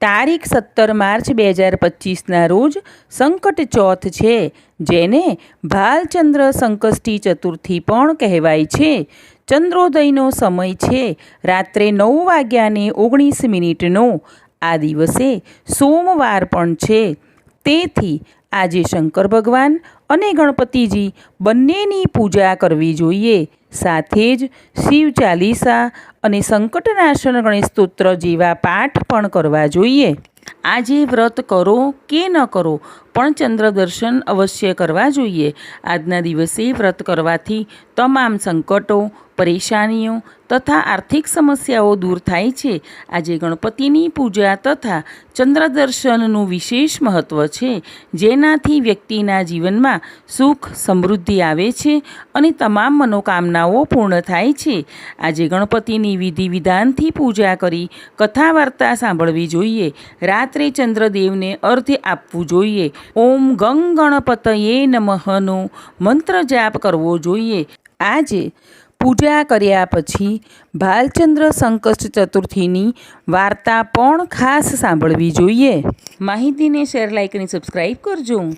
તારીખ 17 માર્ચ 2025ના રોજ સંકટ ચોથ છે, જેને ભાલચંદ્ર સંકષ્ટી ચતુર્થી પણ કહેવાય છે. ચંદ્રોદયનો સમય છે રાત્રે 9:19 આ દિવસે સોમવાર પણ છે. તેથી આજે શંકર ભગવાન અને ગણપતિજી બંનેની પૂજા કરવી જોઈએ. સાથે જ શિવ ચાલીસા અને સંકટનાશન ગણેશ સ્તોત્ર જેવા પાઠ પણ કરવા જોઈએ. આજે વ્રત કરો કે ન કરો, પણ ચંદ્ર દર્શન અવશ્ય કરવા જોઈએ. આજના દિવસે વ્રત કરવાથી તમામ સંકટો, પરેશાનીઓ તથા આર્થિક સમસ્યાઓ દૂર થાય છે. આજે ગણપતિની પૂજા તથા ચંદ્ર દર્શનનું વિશેષ મહત્ત્વ છે, જેનાથી વ્યક્તિના જીવનમાં સુખ સમૃદ્ધિ આવે છે અને તમામ મનોકામનાઓ પૂર્ણ થાય છે. આજે ગણપતિની વિધિ વિધાનથી પૂજા કરી કથા વાર્તા સાંભળવી જોઈએ. રાત્રે ચંદ્રદેવને અર્ઘ્ય આપવું જોઈએ. ઓમ ગંગ ગણપતયે નમઃનો મંત્ર જાપ કરવો જોઈએ. આજે પૂજા કર્યા પછી ભાલચંદ્ર સંકષ્ટ ચતુર્થીની વાર્તા પણ ખાસ સાંભળવી જોઈએ. માહિતીને શેર, લાઇક અને સબસ્ક્રાઈબ કરજો.